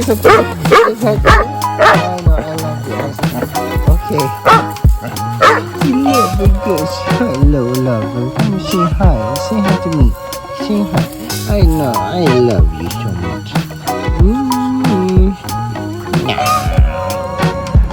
Say hi. I know, I love you. Okay. Yeah, good girl. Hello, lover. Come say hi. Say hi to me. Say hi. I know, I love you so much.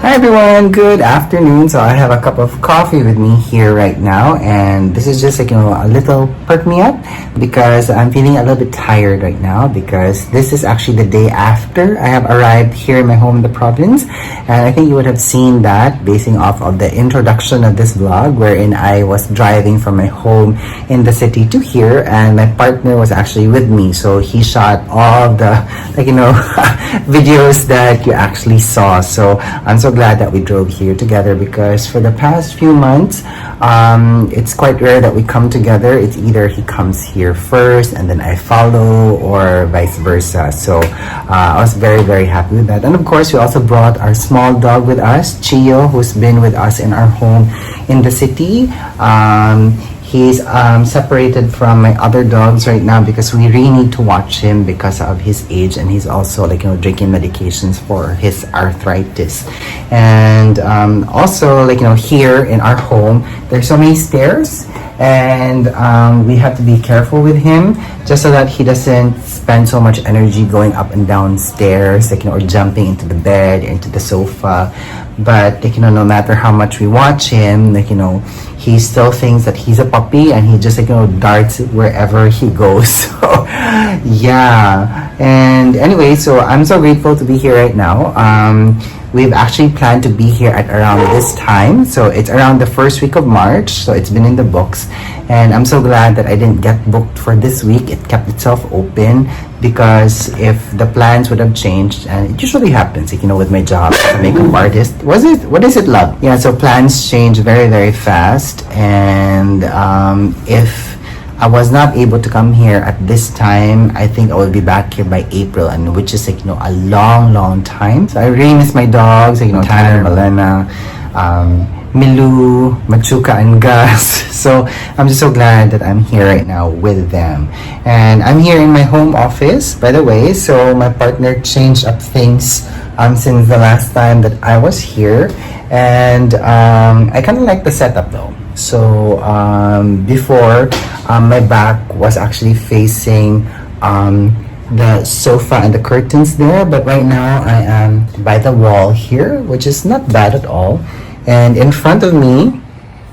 Hi everyone, good afternoon. So I have a cup of coffee with me here right now, and this is just like, a little perk me up because I'm feeling a little bit tired right now because this is actually the day after I have arrived here in my home in the province. And I think you would have seen that basing off of the introduction of this vlog, wherein I was driving from my home in the city to here, and my partner was actually with me. So he shot all the videos that you actually saw. So I'm so glad that we drove here together because for the past few months, it's quite rare that we come together. It's either he comes here first and then I follow, or vice versa. So I was very, very happy with that. And of course, we also brought our small dog with us, Chio, who's been with us in our home in the city. He's separated from my other dogs right now because we really need to watch him because of his age, and he's also drinking medications for his arthritis. And also here in our home, there's so many stairs, and we have to be careful with him just so that he doesn't spend so much energy going up and down stairs, or jumping into the bed, into the sofa. But no matter how much we watch him, he still thinks that he's a puppy, and he just darts wherever he goes. So yeah. And anyway, so I'm so grateful to be here right now. We've actually planned to be here at around this time, so it's around the first week of March, so it's been in the books. And I'm so glad that I didn't get booked for this week. It kept itself open because if the plans would have changed, and it usually happens, with my job as a makeup artist. What is it, love? Yeah, so plans change very, very fast. And if I was not able to come here at this time, I think I will be back here by April, and which is a long time. So I really miss my dogs, Tanner, Malena, Milu, Machuca, and Gus. So I'm just so glad that I'm here right now with them. And I'm here in my home office, by the way. So my partner changed up things since the last time that I was here. And I kind of like the setup though. So before, my back was actually facing the sofa and the curtains there, but right now I am by the wall here, which is not bad at all. And in front of me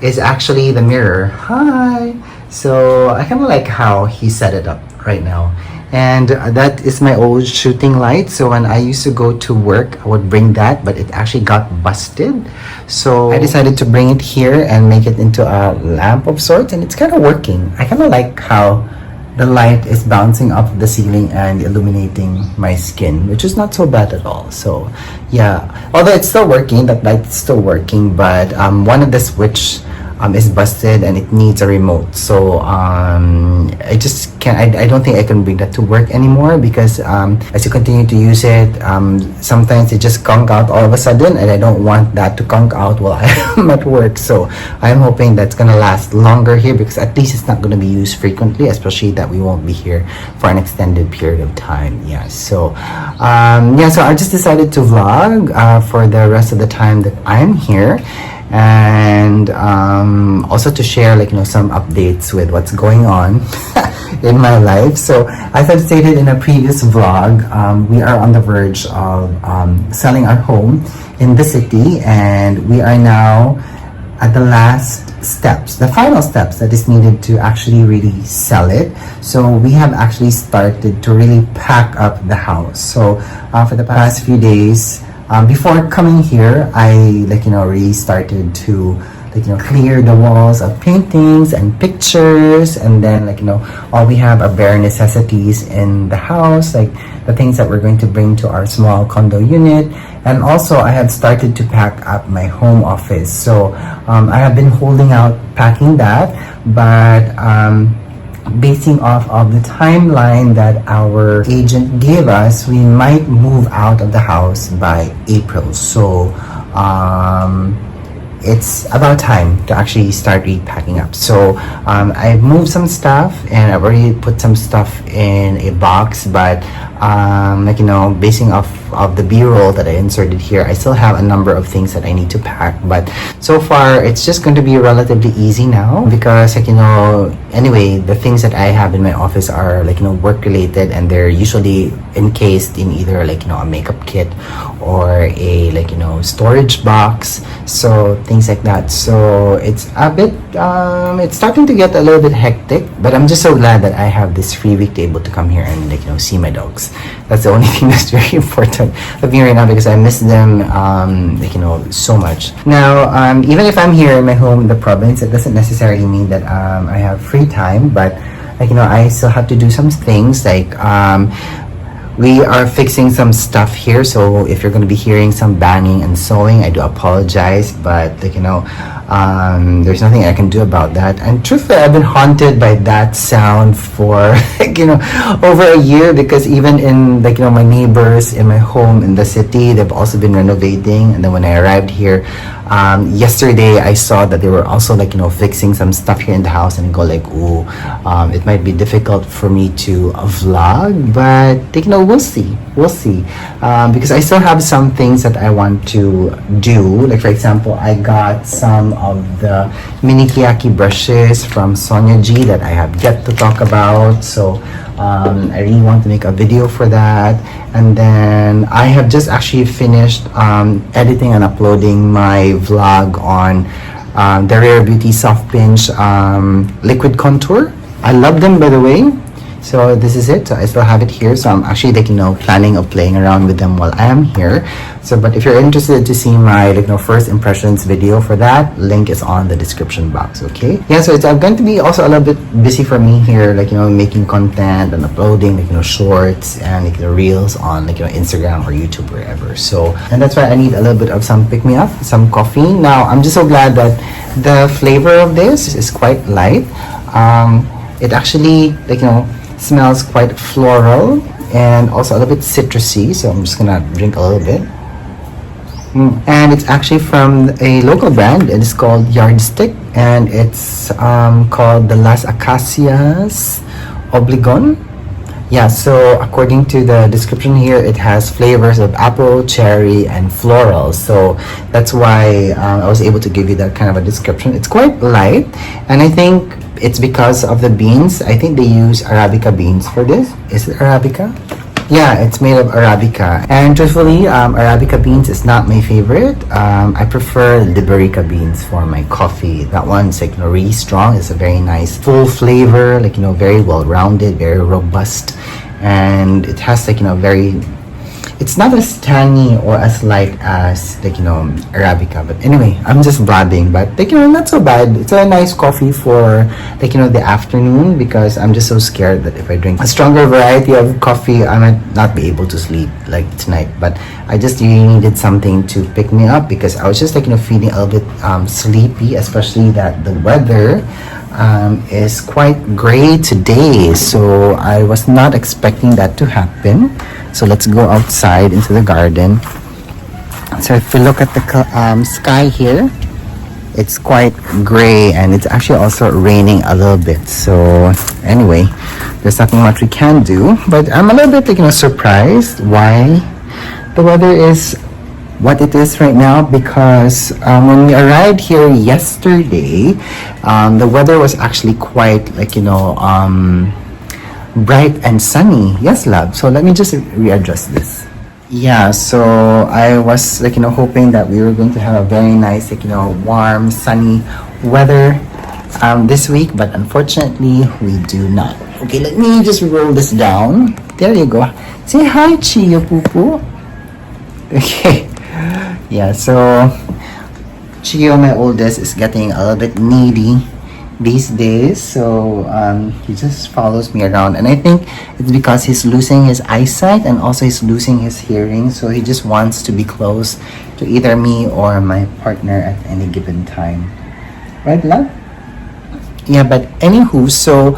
is actually the mirror. Hi! So I kind of like how he set it up right now. And that is my old shooting light. So when I used to go to work, I would bring that, but it actually got busted. So I decided to bring it here and make it into a lamp of sorts, and it's kind of working. I kind of like how the light is bouncing off the ceiling and illuminating my skin, which is not so bad at all. So yeah, although it's still working, that light is still working, but one of the switch is busted and it needs a remote. So I just can't, I don't think I can bring that to work anymore because as you continue to use it, sometimes it just conk out all of a sudden, and I don't want that to conk out while I'm at work. So I'm hoping that's gonna last longer here because at least it's not gonna be used frequently, especially that we won't be here for an extended period of time. Yeah, so so I just decided to vlog for the rest of the time that I'm here, and also to share some updates with what's going on in my life. So as I've stated in a previous vlog, we are on the verge of selling our home in the city, and we are now at the last steps, the final steps that is needed to actually really sell it. So we have actually started to really pack up the house. So for the past few days, before coming here, I really started to clear the walls of paintings and pictures, and then all we have are bare necessities in the house, like the things that we're going to bring to our small condo unit. And also I have started to pack up my home office. So I have been holding out packing that, but basing off of the timeline that our agent gave us, we might move out of the house by April. So it's about time to actually start repacking up. So I've moved some stuff and I've already put some stuff in a box, but basing off of the b-roll that I inserted here, I still have a number of things that I need to pack, but so far it's just going to be relatively easy now because, like, you know, anyway, the things that I have in my office are, like, you know, work related, and they're usually encased in either, like, you know, a makeup kit or a, like, you know, storage box, so things like that. So it's a bit it's starting to get a little bit hectic, but I'm just so glad that I have this free week to able to come here and, like, you know, see my dogs. That's the only thing that's very important of me right now, because I miss them, like, you know, so much. Now, even if I'm here in my home in the province, it doesn't necessarily mean that I have free time, but, like, you know, I still have to do some things, like, we are fixing some stuff here, so if you're going to be hearing some banging and sewing, I do apologize, but, like, you know, there's nothing I can do about that. And truthfully, I've been haunted by that sound for, like, you know, over a year, because even in, like, you know, my neighbors in my home in the city, they've also been renovating. And then when I arrived here yesterday, I saw that they were also, like, you know, fixing some stuff here in the house, and I go like, ooh, it might be difficult for me to vlog, but, like, you know, we'll see, because I still have some things that I want to do. Like, for example, I got some of the mini kiyaki brushes from Sonia G that I have yet to talk about, so I really want to make a video for that. And then I have just actually finished editing and uploading my vlog on the Rare Beauty Soft Pinch liquid contour. I love them, by the way. So this is it. So I still have it here. So I'm actually, like, you know, planning of playing around with them while I am here. So, but if you're interested to see my, like, you know, first impressions video for that, link is on the description box. Okay. Yeah. So it's going to be also a little bit busy for me here, like, you know, making content and uploading, like, you know, shorts and, like, the reels on, like, you know, Instagram or YouTube, wherever. So, and that's why I need a little bit of some pick me up, some coffee. Now I'm just so glad that the flavor of this is quite light. It actually, like, you know, smells quite floral and also a little bit citrusy, so I'm just gonna drink a little bit. And it's actually from a local brand. It is called Yardstick, and it's called the Las Acacias Obligón. Yeah, so according to the description here, it has flavors of apple, cherry, and floral. So that's why I was able to give you that kind of a description. It's quite light, and I think it's because of the beans. I think they use Arabica beans for this. Is it Arabica? Yeah, it's made of Arabica. And truthfully, Arabica beans is not my favorite. I prefer Liberica beans for my coffee. That one's, like, you know, really strong. It's a very nice full flavor, like, you know, very well rounded, very robust, and it has, like, you know, very, it's not as tangy or as light as, like, you know, Arabica. But anyway, I'm just blabbing, but, like, you know, not so bad. It's a nice coffee for, like, you know, the afternoon, because I'm just so scared that if I drink a stronger variety of coffee, I might not be able to sleep, like, tonight. But I just really needed something to pick me up, because I was just, like, you know, feeling a little bit sleepy, especially that the weather is quite gray today, so I was not expecting that to happen. So let's go outside into the garden. So if you look at the sky here, it's quite gray, and it's actually also raining a little bit. So anyway, there's nothing much we can do, but I'm a little bit, like, you know, surprised why the weather is what it is right now, because when we arrived here yesterday, the weather was actually quite, like, you know, bright and sunny. Yes, love. So let me just readjust this. Yeah, so I was, like, you know, hoping that we were going to have a very nice, like, you know, warm, sunny weather this week, but unfortunately we do not. Okay, let me just roll this down. There you go. Say hi, Chiyo Poo. Okay. Yeah, so Chiyo, my oldest, is getting a little bit needy these days, so he just follows me around, and I think it's because he's losing his eyesight and also he's losing his hearing, so he just wants to be close to either me or my partner at any given time, right, love? Yeah, but anywho, so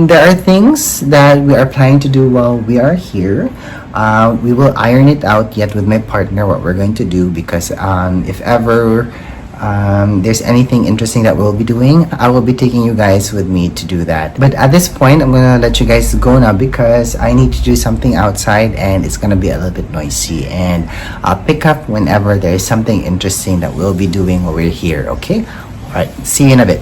there are things that we are planning to do while we are here. We will iron it out yet with my partner what we're going to do, because if ever there's anything interesting that we'll be doing, I will be taking you guys with me to do that. But at this point, I'm gonna let you guys go now because I need to do something outside and it's gonna be a little bit noisy, and I'll pick up whenever there's something interesting that we'll be doing while we're here. Okay, all right, see you in a bit.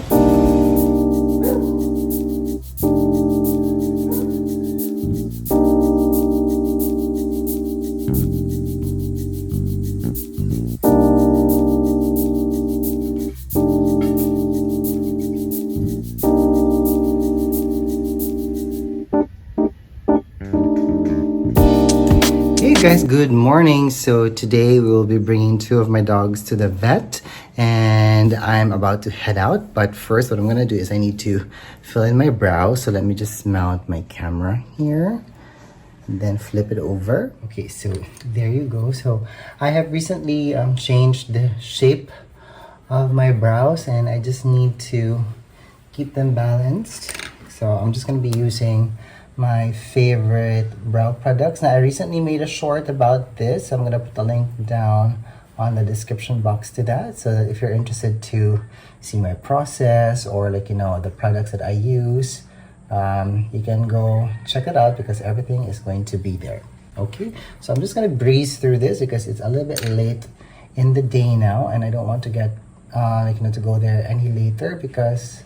Guys, good morning. So today we will be bringing two of my dogs to the vet and I'm about to head out, but first what I'm gonna do is I need to fill in my brow. So let me just mount my camera here and then flip it over. Okay, so there you go. So I have recently changed the shape of my brows and I just need to keep them balanced. So I'm just gonna be using my favorite brow products. Now I recently made a short about this. I'm gonna put a link down on the description box to that, so that if you're interested to see my process or like, you know, the products that I use, you can go check it out because everything is going to be there. Okay, so I'm just gonna breeze through this because it's a little bit late in the day now and I don't want to get like, you know, to go there any later because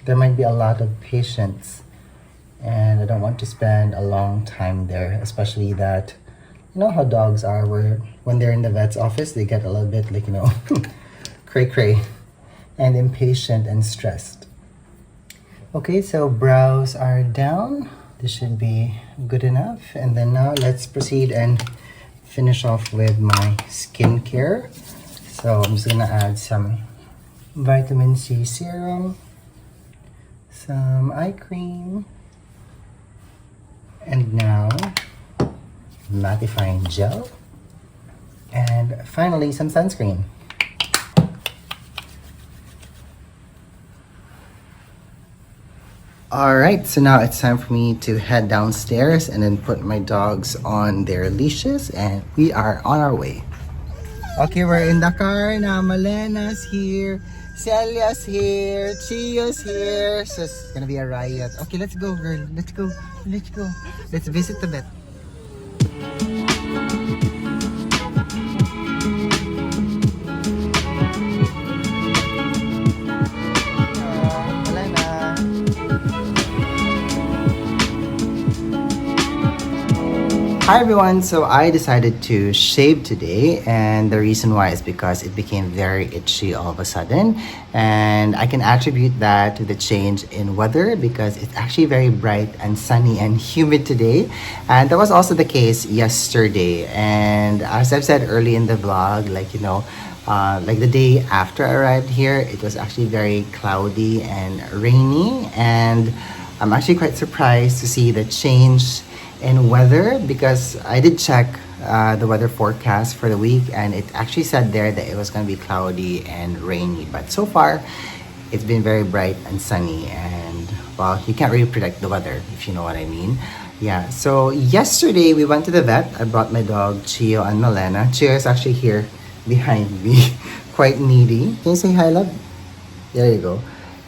there might be a lot of patients and I don't want to spend a long time there, especially that, you know how dogs are, where when they're in the vet's office they get a little bit like, you know, cray and impatient and stressed. Okay, so brows are down. This should be good enough, and then now let's proceed and finish off with my skincare. So I'm just gonna add some vitamin C serum, some eye cream, and now mattifying gel, and finally some sunscreen. Alright, so now it's time for me to head downstairs and then put my dogs on their leashes and we are on our way. Okay, we're in the car now. Malena's here, Celia's here, Chio's here. So it's gonna be a riot. Okay, let's go, girl. Let's go. Let's go. Let's visit the vet. Hi everyone, so I decided to shave today and the reason why is because it became very itchy all of a sudden, and I can attribute that to the change in weather because it's actually very bright and sunny and humid today, and that was also the case yesterday. And as I've said early in the vlog, like, you know, like the day after I arrived here, it was actually very cloudy and rainy, and I'm actually quite surprised to see the change in weather because I did check the weather forecast for the week and it actually said there that it was going to be cloudy and rainy, but so far it's been very bright and sunny, and well, you can't really predict the weather, if you know what I mean. Yeah, so yesterday we went to the vet. I brought my dog Chio and Malena. Chio is actually here behind me quite needy. Can you say hi, love? There you go.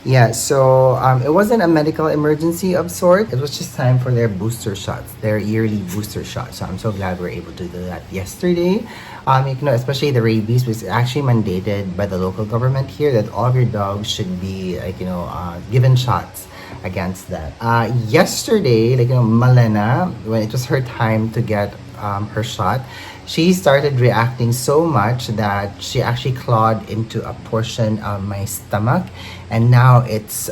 Yeah, so it wasn't a medical emergency of sort. It was just time for their booster shots, their yearly booster shots. So I'm so glad we were able to do that yesterday. You know, especially the rabies, was actually mandated by the local government here that all of your dogs should be, like, you know, given shots against that. Yesterday, like, you know, Malena, when it was her time to get her shot, she started reacting so much that she actually clawed into a portion of my stomach, and now it's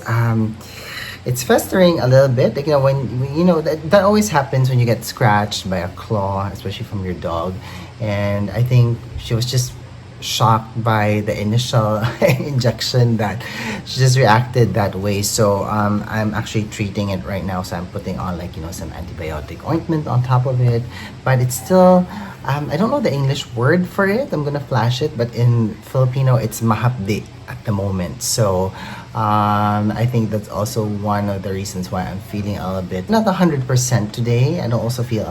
festering a little bit. Like, you know, when you know that always happens when you get scratched by a claw, especially from your dog. And I think she was just shocked by the initial injection that she just reacted that way. So I'm actually treating it right now. So I'm putting on, like, you know, some antibiotic ointment on top of it, but it's still I don't know the English word for it. I'm gonna flash it, but in Filipino it's mahapdi at the moment. So I think that's also one of the reasons why I'm feeling a little bit not 100% today. I don't also feel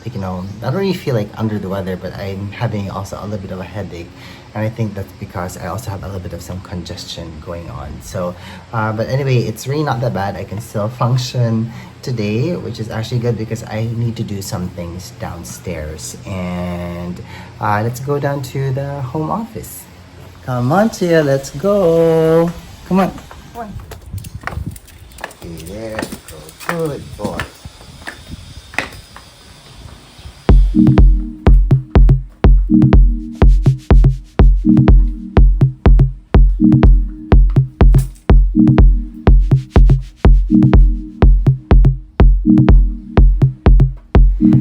like, I don't really feel like under the weather, but I'm having also a little bit of a headache. And I think that's because I also have a little bit of some congestion going on. So, but anyway, it's really not that bad. I can still function today, which is actually good because I need to do some things downstairs. And let's go down to the home office. Come on, Tia, let's go. Come on. Come on. Okay, there we go. Good boy.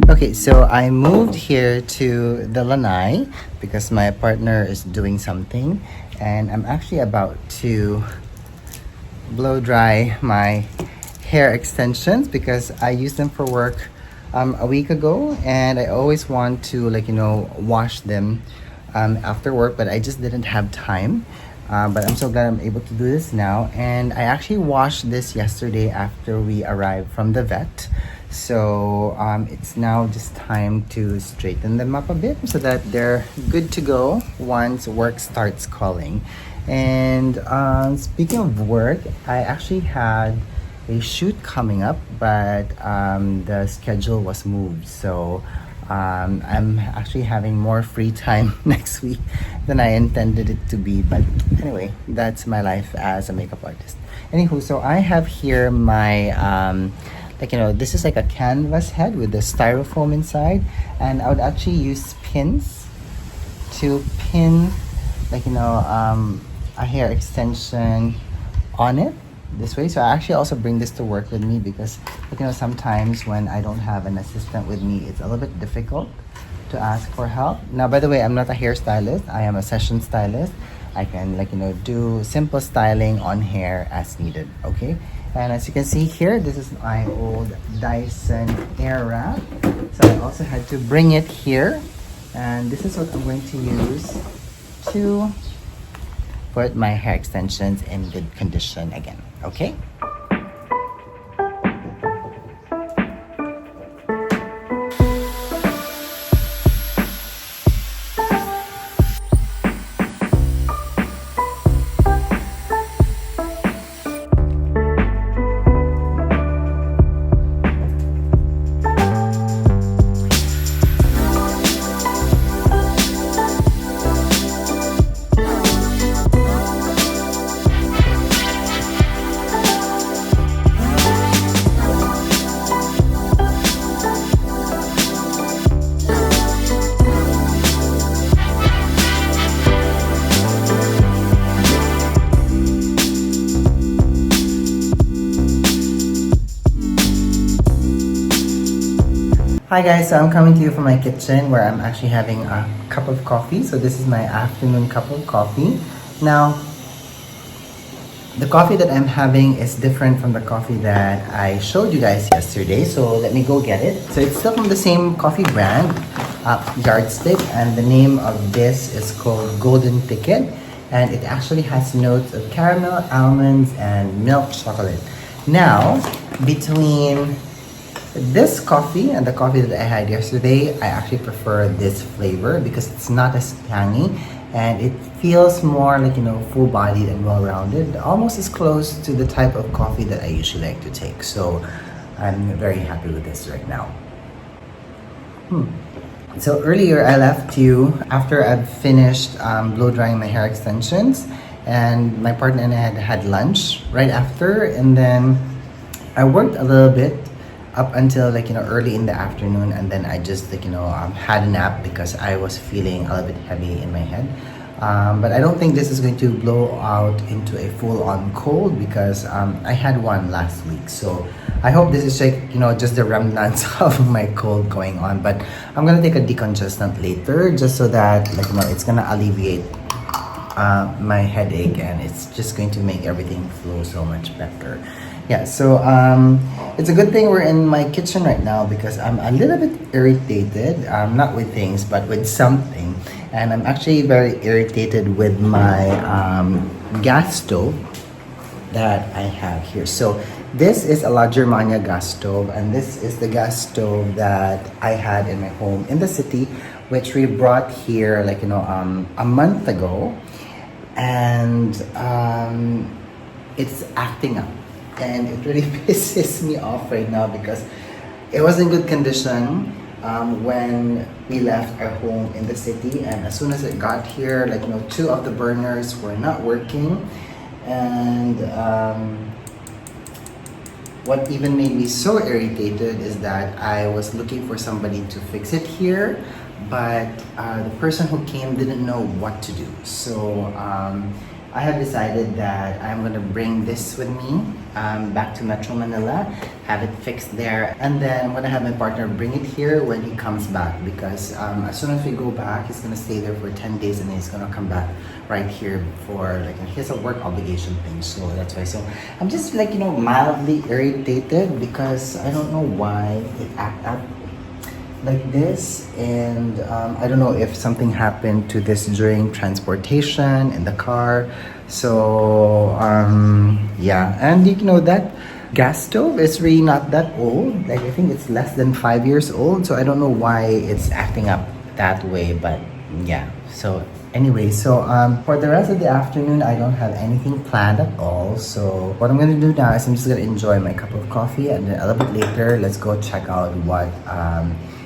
Okay, so I moved here to the lanai because my partner is doing something, and I'm actually about to blow dry my hair extensions because I used them for work a week ago, and I always want to wash them after work, but I just didn't have time. But I'm so glad I'm able to do this now, and I actually washed this yesterday after we arrived from the vet. So it's now just time to straighten them up a bit so that they're good to go once work starts calling. And speaking of work, I actually had a shoot coming up, but the schedule was moved. So I'm actually having more free time next week than I intended it to be. But anyway, that's my life as a makeup artist. Anywho, so I have here my this is like a canvas head with the styrofoam inside, and I would actually use pins to pin a hair extension on it this way. So I actually also bring this to work with me because sometimes when I don't have an assistant with me, it's a little bit difficult to ask for help. Now, by the way, I'm not a hairstylist. I am a session stylist. I can do simple styling on hair as needed. Okay. And as you can see here, this is my old Dyson Airwrap. So I also had to bring it here. And this is what I'm going to use to put my hair extensions in good condition again. Okay? Hi guys, so I'm coming to you from my kitchen where I'm actually having a cup of coffee. So this is my afternoon cup of coffee. Now, the coffee that I'm having is different from the coffee that I showed you guys yesterday. So let me go get it. So it's still from the same coffee brand, Yardstick, and the name of this is called Golden Ticket. And it actually has notes of caramel, almonds, and milk chocolate. Now, between this coffee and the coffee that I had yesterday, I actually prefer this flavor because it's not as tangy and it feels more full-bodied and well-rounded, almost as close to the type of coffee that I usually like to take. So I'm very happy with this right now. So earlier I left you after I've finished blow drying my hair extensions, and my partner and I had lunch right after, and then I worked a little bit up until early in the afternoon, and then I just had a nap because I was feeling a little bit heavy in my head. But I don't think this is going to blow out into a full-on cold because I had one last week. So I hope this is just the remnants of my cold going on. But I'm gonna take a decongestant later just so that it's gonna alleviate my headache, and it's just going to make everything flow so much better. Yeah, so it's a good thing we're in my kitchen right now because I'm a little bit irritated, not with things, but with something. And I'm actually very irritated with my gas stove that I have here. So This is a La Germania gas stove, and this is the gas stove that I had in my home in the city, which we brought here a month ago, and it's acting up, and it really pisses me off right now because it was in good condition when we left our home in the city, and as soon as it got here, two of the burners were not working, and what even made me so irritated is that I was looking for somebody to fix it here, but the person who came didn't know what to do. So I have decided that I'm going to bring this with me back to Metro Manila, have it fixed there, and then I'm going to have my partner bring it here when he comes back, because as soon as we go back, he's going to stay there for 10 days and then he's going to come back right here for he has a work obligation thing, so that's why. So I'm just mildly irritated because I don't know why it act up like this, and I don't know if something happened to this during transportation in the car. So yeah, and that gas stove is really not that old. I think it's less than 5 years old, so I don't know why it's acting up that way, but yeah. So anyway, so for the rest of the afternoon, I don't have anything planned at all. So what I'm gonna do now is I'm just gonna enjoy my cup of coffee, and then a little bit later, let's go check out what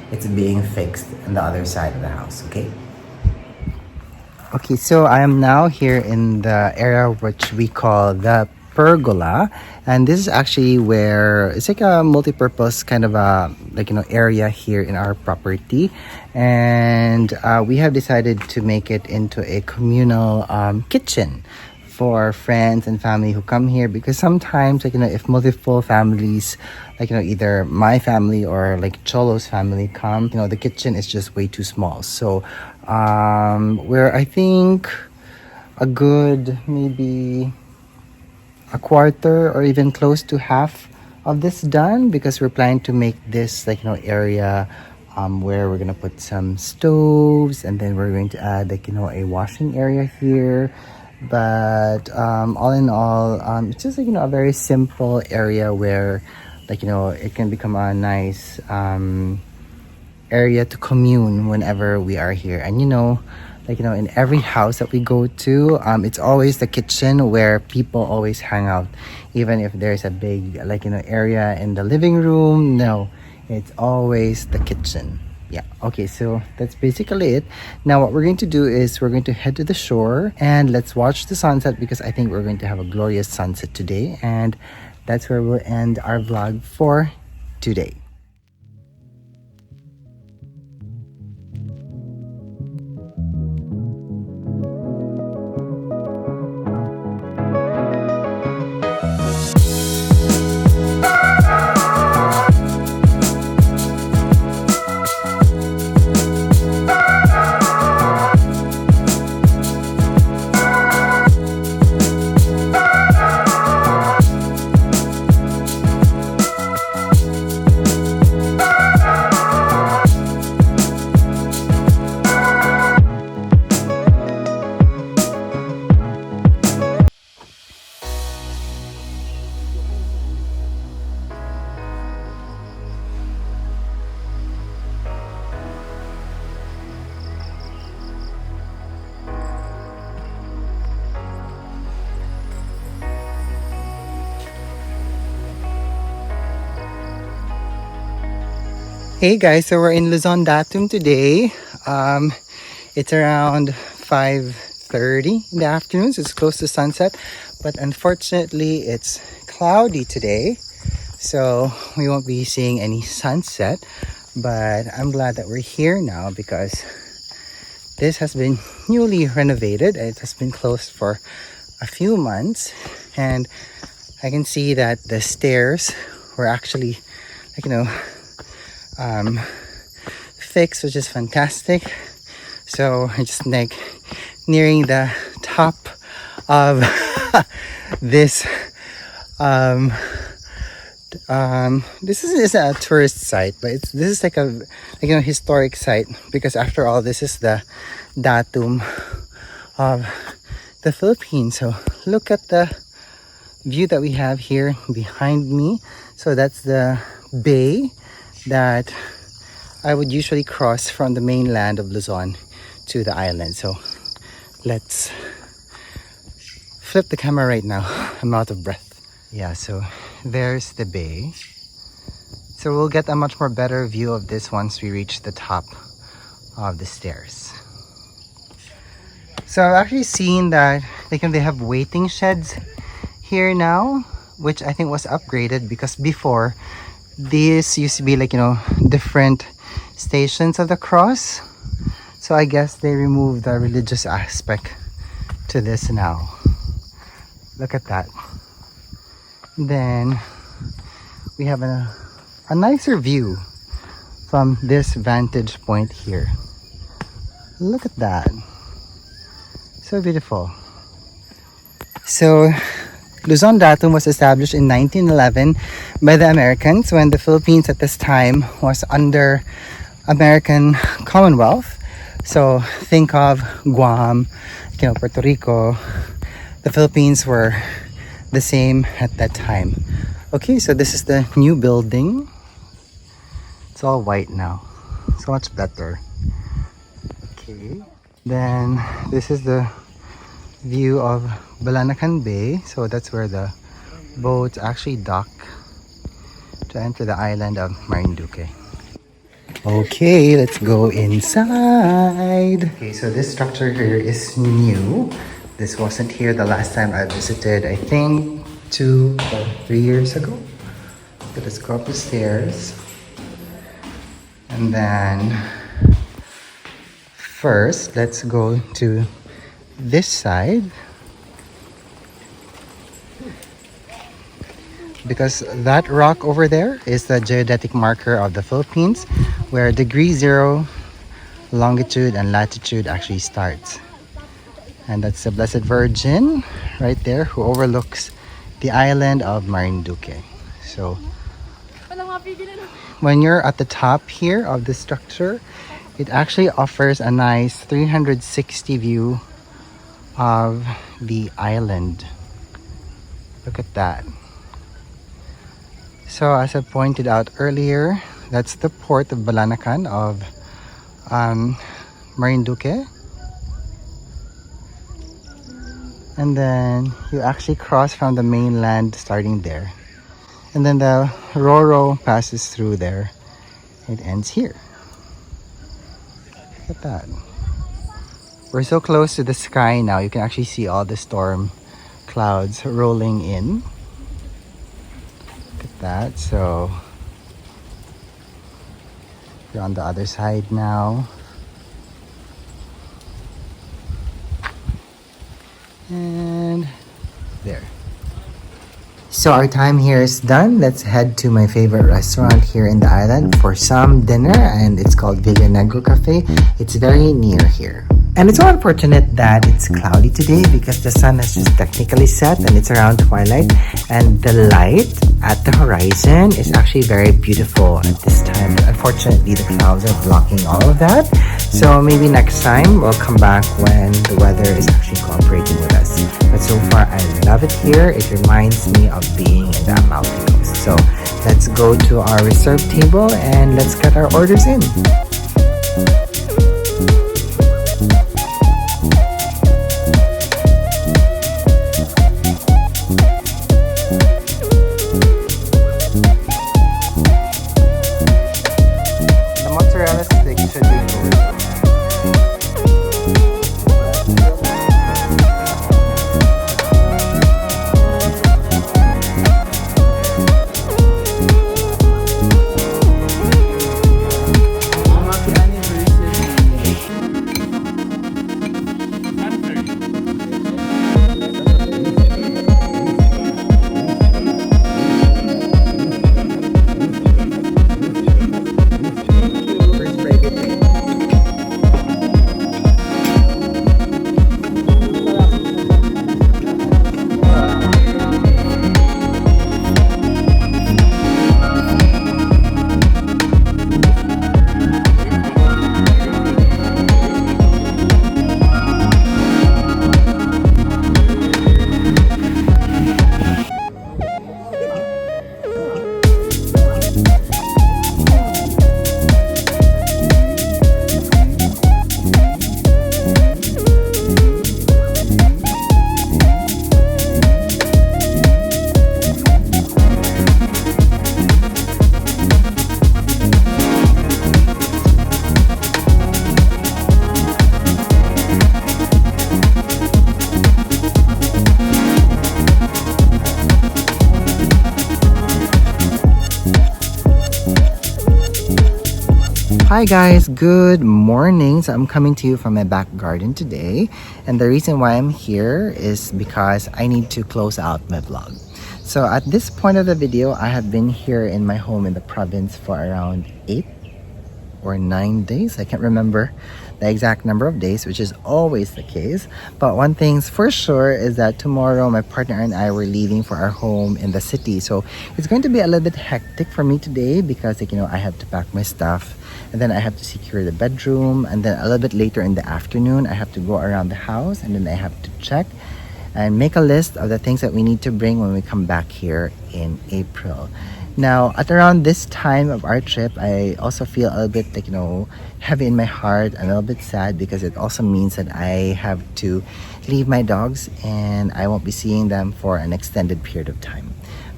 it's being fixed on the other side of the house. Okay, so I am now here in the area which we call the pergola, and this is actually where it's like a multi-purpose kind of a area here in our property, and we have decided to make it into a communal kitchen for friends and family who come here, because sometimes if multiple families either my family or Cholo's family come, the kitchen is just way too small. So we're I think a good maybe a quarter or even close to half of this done, because we're planning to make this area where we're gonna put some stoves, and then we're going to add a washing area here. But all in all, it's just a very simple area where it can become a nice area to commune whenever we are here. And in every house that we go to, it's always the kitchen where people always hang out, even if there's a big area in the living room. No, it's always the kitchen. Yeah, okay, so that's basically it. Now what we're going to do is we're going to head to the shore and let's watch the sunset, because I think we're going to have a glorious sunset today, and that's where we'll end our vlog for today. Hey guys, so we're in Luzon Datum today. It's around 5:30 in the afternoon, so it's close to sunset, but unfortunately it's cloudy today, so we won't be seeing any sunset. But I'm glad that we're here now, because this has been newly renovated. It has been closed for a few months, and I can see that the stairs were actually fixed, which is fantastic. So I'm just nearing the top of this this is a tourist site, but this is a historic site, because after all, this is the datum of the Philippines. So look at the view that we have here behind me. So that's the bay that I would usually cross from the mainland of Luzon to the island. So let's flip the camera right now. I'm out of breath. Yeah, so there's the bay. So we'll get a much more better view of this once we reach the top of the stairs. So I've actually seen that they have waiting sheds here now, which I think was upgraded, because before these used to be like, you know, different stations of the cross. So I guess they removed the religious aspect to this now. Look at that. Then we have a nicer view from this vantage point here. Look at that. So beautiful. So Luzon Datum was established in 1911 by the Americans, when the Philippines at this time was under American Commonwealth. So think of Guam, you know, Puerto Rico. The Philippines were the same at that time. Okay, so this is the new building. It's all white now. So much better. Okay. Then this is the view of Balanacan Bay. So that's where the boats actually dock to enter the island of Marinduque. Okay, let's go inside. Okay, so this structure here is new. This wasn't here the last time I visited, I think 2 or 3 years ago. So let's go up the stairs. And then first, let's go to this side, because that rock over there is the geodetic marker of the Philippines, where degree 0, longitude and latitude actually starts. And that's the Blessed Virgin right there, who overlooks the island of Marinduque. So when you're at the top here of the structure, it actually offers a nice 360 view of the island. Look at that. So as I pointed out earlier, that's the port of Balanacan of Marinduque. And then you actually cross from the mainland starting there. And then the Roro passes through there. It ends here. Look at that. We're so close to the sky now, you can actually see all the storm clouds rolling in. Look at that. So you're on the other side now. And there. So our time here is done. Let's head to my favorite restaurant here in the island for some dinner, and it's called Villa Negro Cafe. It's very near here. And it's so unfortunate that it's cloudy today, because the sun has just technically set and it's around twilight, and the light at the horizon is actually very beautiful at this time. But unfortunately, the clouds are blocking all of that. So maybe next time we'll come back when the weather is actually cooperating with us. But so far, I love it here. It reminds me of being in the Amalfi Coast. So let's go to our reserve table and let's get our orders in. Hi guys, good morning. So I'm coming to you from my back garden today, and the reason why I'm here is because I need to close out my vlog. So at this point of the video, I have been here in my home in the province for around 8 or 9 days. I can't remember the exact number of days, which is always the case. But one thing's for sure is that tomorrow my partner and I were leaving for our home in the city. So it's going to be a little bit hectic for me today because I have to pack my stuff, and then I have to secure the bedroom, and then a little bit later in the afternoon I have to go around the house, and then I have to check and make a list of the things that we need to bring when we come back here in April. Now, at around this time of our trip, I also feel a little bit heavy in my heart and a little bit sad because it also means that I have to leave my dogs and I won't be seeing them for an extended period of time.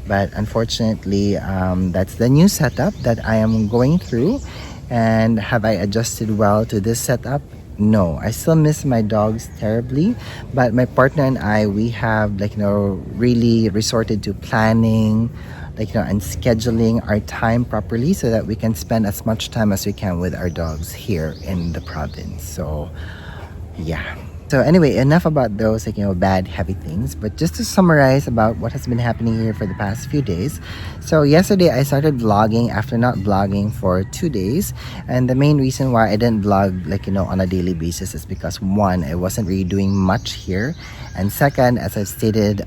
But unfortunately, that's the new setup that I am going through. And have I adjusted well to this setup? No, I still miss my dogs terribly, but my partner and I, we have really resorted to planning and scheduling our time properly so that we can spend as much time as we can with our dogs here in the province. So yeah. So anyway, enough about those bad heavy things, but just to summarize about what has been happening here for the past few days. So yesterday I started vlogging after not vlogging for 2 days, and the main reason why I didn't vlog on a daily basis is because one, I wasn't really doing much here, and second, as I've stated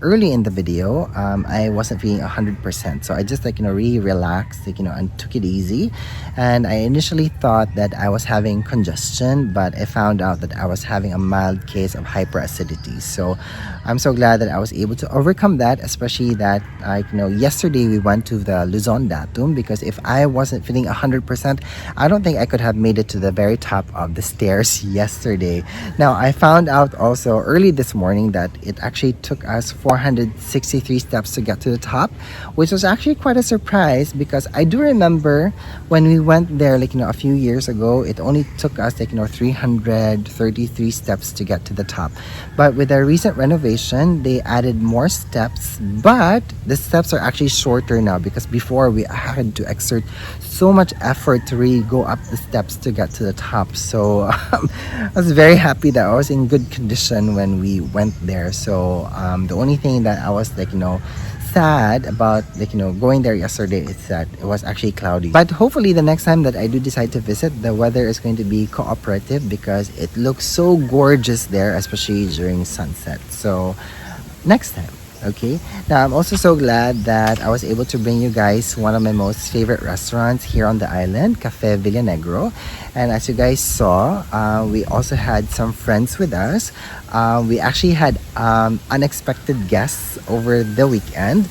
early in the video, I wasn't feeling 100%. So I just really relaxed and took it easy. And I initially thought that I was having congestion, but I found out that I was having a mild case of hyperacidity. So I'm so glad that I was able to overcome that, especially that yesterday we went to the Luzon Datum, because if I wasn't feeling 100%, I don't think I could have made it to the very top of the stairs yesterday. Now, I found out also early this morning that it actually took us 463 steps to get to the top, which was actually quite a surprise because I do remember when we went there a few years ago, it only took us 333 steps to get to the top. But with the recent renovation, they added more steps, but the steps are actually shorter now because before we had to exert so much effort to really go up the steps to get to the top. So I was very happy that I was in good condition when we went there. So the only thing that I was sad about going there yesterday is that it was actually cloudy. But hopefully the next time that I do decide to visit, the weather is going to be cooperative because it looks so gorgeous there, especially during sunset. So next time. Okay, now I'm also so glad that I was able to bring you guys one of my most favorite restaurants here on the island, Cafe Villanegro. And as you guys saw, we also had some friends with us. We actually had unexpected guests over the weekend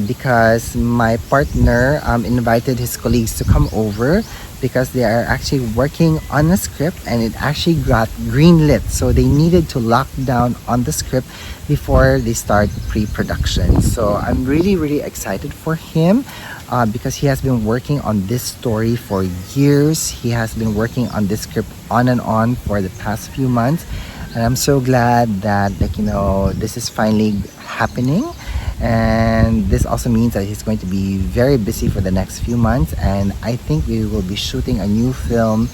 because my partner invited his colleagues to come over because they are actually working on a script and it actually got greenlit. So they needed to lock down on the script before they start pre-production. So I'm really excited for him because he has been working on this story for years. He has been working on this script on and on for the past few months. And I'm so glad that this is finally happening. And this also means that he's going to be very busy for the next few months, and I think we will be shooting a new film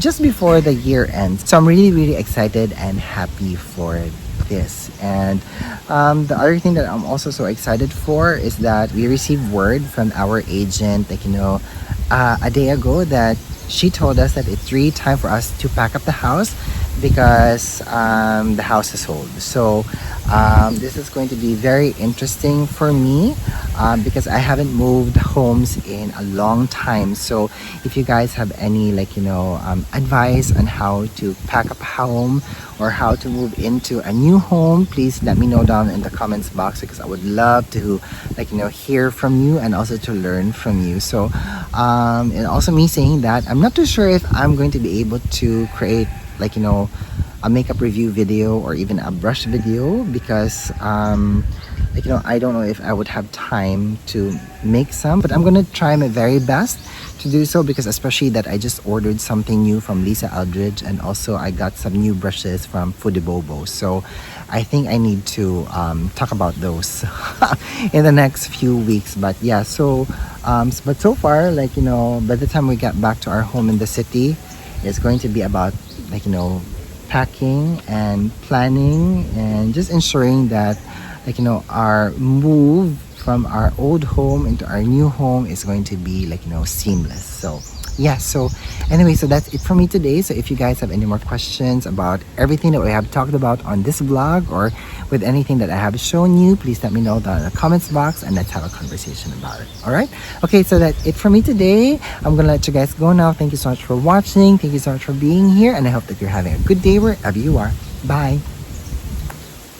just before the year ends. So I'm really excited and happy for this. And the other thing that I'm also so excited for is that we received word from our agent a day ago that she told us that it's really time for us to pack up the house because the house is sold. So this is going to be very interesting for me because I haven't moved homes in a long time. So if you guys have any advice on how to pack up a home or how to move into a new home, please let me know down in the comments box because I would love to hear from you and also to learn from you. So and also me saying that I'm not too sure if I'm going to be able to create like, you know, a makeup review video or even a brush video, because like, you know, I don't know if I would have time to make some, but I'm gonna try my very best to do so, because especially that I just ordered something new from Lisa Eldridge, and also I got some new brushes from Fudibobo. So I think I need to talk about those in the next few weeks. But yeah, so but so far, like, you know, by the time we get back to our home in the city, it's going to be about, like, you know, packing and planning and just ensuring that, like, you know, our move from our old home into our new home is going to be, like, you know, seamless. So yeah, so anyway, so that's it for me today. So if you guys have any more questions about everything that we have talked about on this vlog, or with anything that I have shown you, please let me know down in the comments box, and let's have a conversation about it. All right, okay, so that's it for me today. I'm gonna let you guys go now. Thank you so much for watching. Thank you so much for being here, and I hope that you're having a good day wherever you are. Bye.